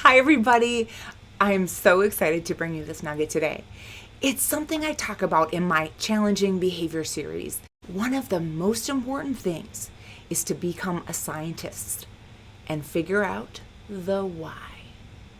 Hi, everybody. I'm so excited to bring you this nugget today. It's something I talk about in my Challenging Behavior series. One of the most important things is to become a scientist and figure out the why.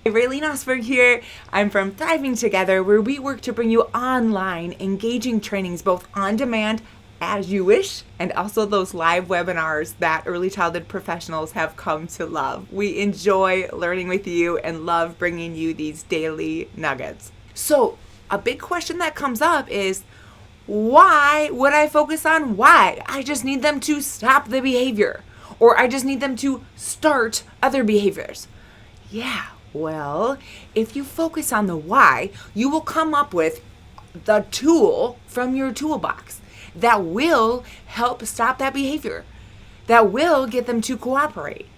Raylene Osberg here. I'm from Thriving Together, where we work to bring you online, engaging trainings both on demand as you wish, and also those live webinars that early childhood professionals have come to love. We enjoy learning with you and love bringing you these daily nuggets. So a big question that comes up is, why would I focus on why? I just need them to stop the behavior, or I just need them to start other behaviors. Yeah, well, if you focus on the why, you will come up with the tool from your toolbox that will help stop that behavior, that will get them to cooperate.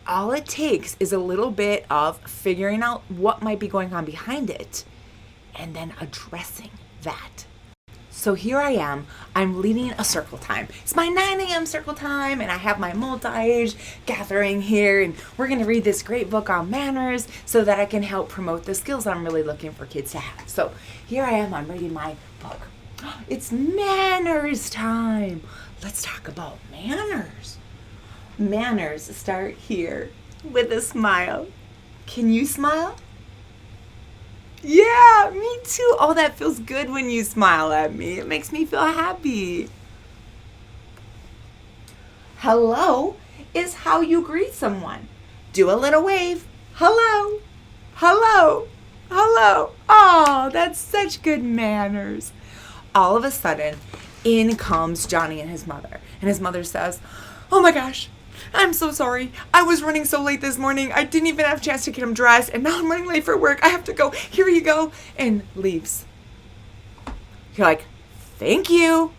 All it takes is a little bit of figuring out what might be going on behind it and then addressing that. So here I am, I'm leading a circle time. It's my 9 a.m. circle time, and I have my multi-age gathering here, and we're gonna read this great book on manners so that I can help promote the skills I'm really looking for kids to have. So here I am, I'm reading my book. It's manners time. Let's talk about manners. Manners start here with a smile. Can you smile? Yeah, me too. Oh, that feels good when you smile at me. It makes me feel happy. Hello is how you greet someone. Do a little wave. Hello, hello, hello. Oh, that's such good manners. All of a sudden, in comes Johnny and his mother. And his mother says, "Oh my gosh, I'm so sorry. I was running so late this morning. I didn't even have a chance to get him dressed, and now I'm running late for work. I have to go. Here you go." And leaves. You're like, thank you.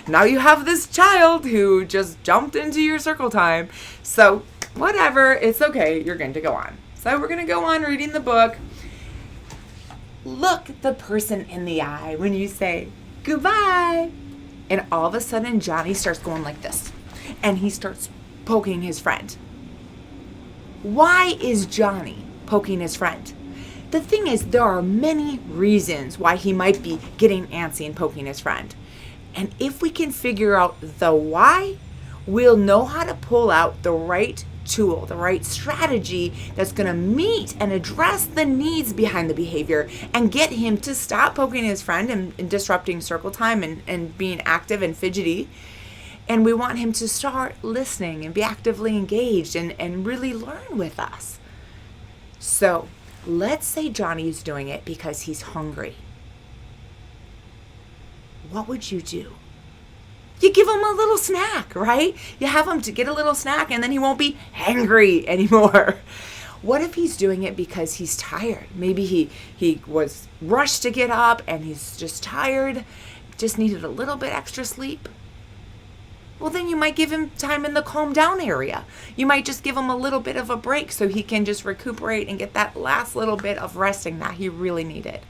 Now you have this child who just jumped into your circle time. So whatever, it's okay. You're going to go on. So we're going to go on reading the book. Look the person in the eye when you say goodbye. And all of a sudden, Johnny starts going like this. And he starts poking his friend. Why is Johnny poking his friend? The thing is, there are many reasons why he might be getting antsy and poking his friend. And if we can figure out the why, we'll know how to pull out the right tool, the right strategy that's going to meet and address the needs behind the behavior and get him to stop poking his friend and disrupting circle time and being active and fidgety. And we want him to start listening and be actively engaged and really learn with us. So let's say Johnny is doing it because he's hungry. What would you do? You give him a little snack, right? You have him to get a little snack, and then he won't be hangry anymore. What if he's doing it because he's tired? Maybe he was rushed to get up and he's just tired, just needed a little bit extra sleep. Well, then you might give him time in the calm down area. You might just give him a little bit of a break so he can just recuperate and get that last little bit of resting that he really needed.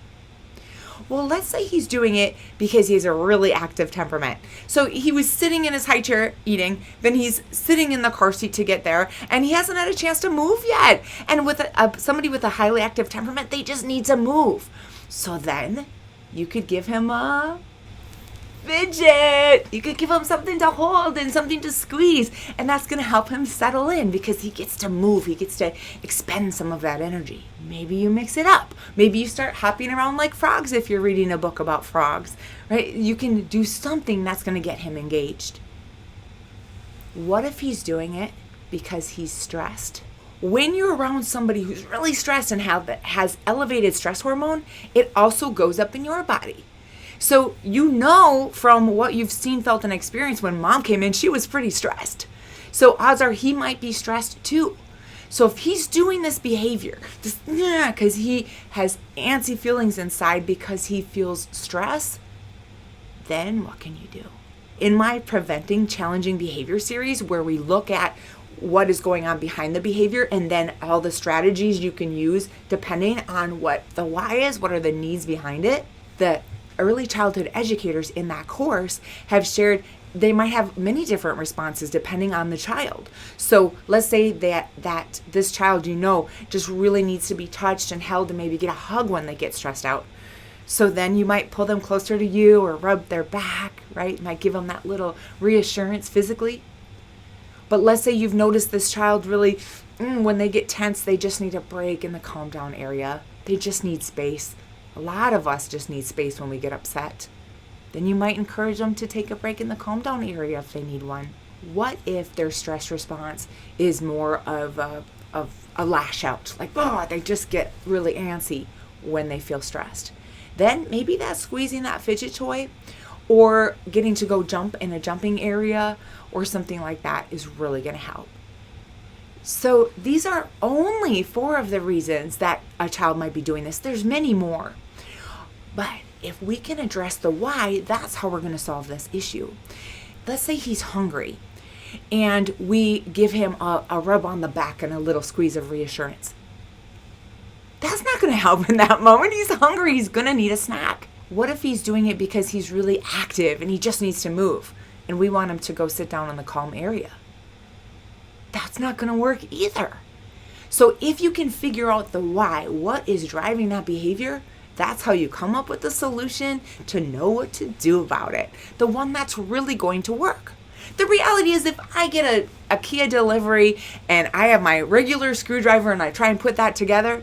Well, let's say he's doing it because he has a really active temperament. So he was sitting in his high chair eating, then he's sitting in the car seat to get there, and he hasn't had a chance to move yet. And with somebody with a highly active temperament, they just need to move. So then you could give him a fidget. You could give him something to hold and something to squeeze, and that's going to help him settle in because he gets to move. He gets to expend some of that energy. Maybe you mix it up. Maybe you start hopping around like frogs if you're reading a book about frogs, right? You can do something that's going to get him engaged. What if he's doing it because he's stressed? When you're around somebody who's really stressed and has elevated stress hormone, it also goes up in your body. So you know from what you've seen, felt, and experienced, when mom came in, she was pretty stressed. So odds are he might be stressed too. So if he's doing this behavior, because he has antsy feelings inside because he feels stress, then what can you do? In my Preventing Challenging Behavior series, where we look at what is going on behind the behavior and then all the strategies you can use depending on what the why is, what are the needs behind it, the early childhood educators in that course have shared they might have many different responses depending on the child. So let's say that this child, just really needs to be touched and held and maybe get a hug when they get stressed out. So then you might pull them closer to you or rub their back, right? You might give them that little reassurance physically. But let's say you've noticed this child really, when they get tense, they just need a break in the calm down area. They just need space. A lot of us just need space when we get upset. Then you might encourage them to take a break in the calm down area if they need one. What if their stress response is more of a lash out? Like, they just get really antsy when they feel stressed. Then maybe that's squeezing that fidget toy or getting to go jump in a jumping area or something like that is really going to help. So these are only 4 of the reasons that a child might be doing this. There's many more. But if we can address the why, that's how we're going to solve this issue. Let's say he's hungry and we give him a rub on the back and a little squeeze of reassurance. That's not going to help in that moment. He's hungry. He's going to need a snack. What if he's doing it because he's really active and he just needs to move and we want him to go sit down in the calm area? That's not going to work either. So if you can figure out the why, what is driving that behavior, that's how you come up with a solution to know what to do about it. The one that's really going to work. The reality is if I get a Ikea delivery and I have my regular screwdriver and I try and put that together,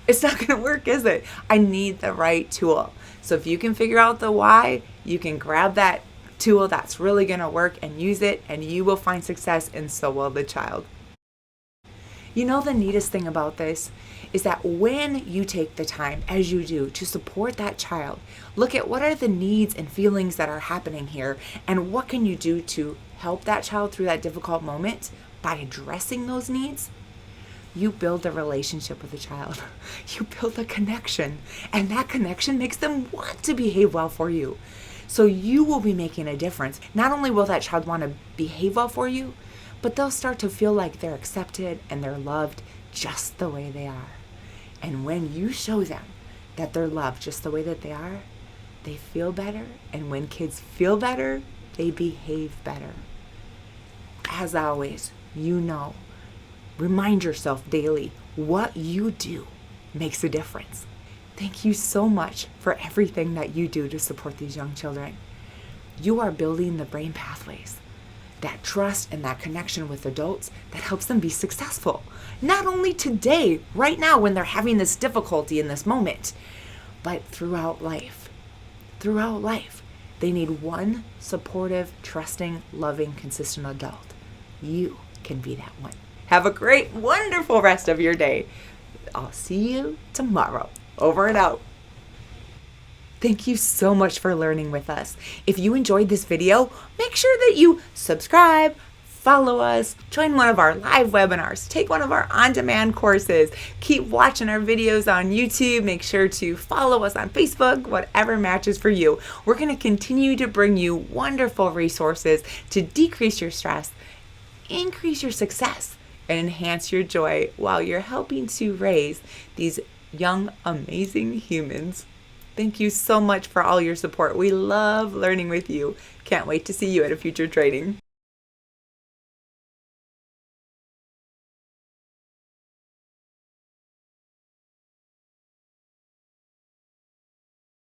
it's not going to work, is it? I need the right tool. So if you can figure out the why, you can grab that tool that's really going to work and use it, and you will find success, and so will the child. The neatest thing about this is that when you take the time, as you do, to support that child, look at what are the needs and feelings that are happening here, and what can you do to help that child through that difficult moment by addressing those needs, you build a relationship with the child. You build a connection, and that connection makes them want to behave well for you. So you will be making a difference. Not only will that child want to behave well for you, but they'll start to feel like they're accepted and they're loved just the way they are. And when you show them that they're loved just the way that they are, they feel better. And when kids feel better, they behave better. As always, remind yourself daily what you do makes a difference. Thank you so much for everything that you do to support these young children. You are building the brain pathways, that trust and that connection with adults that helps them be successful. Not only today, right now when they're having this difficulty in this moment, but throughout life. Throughout life, they need one supportive, trusting, loving, consistent adult. You can be that one. Have a great, wonderful rest of your day. I'll see you tomorrow. Over and out. Thank you so much for learning with us. If you enjoyed this video, make sure that you subscribe, follow us, join one of our live webinars, take one of our on-demand courses, keep watching our videos on YouTube, make sure to follow us on Facebook, whatever matches for you. We're going to continue to bring you wonderful resources to decrease your stress, increase your success, and enhance your joy while you're helping to raise these young, amazing humans. Thank you so much for all your support. We love learning with you. Can't wait to see you at a future training.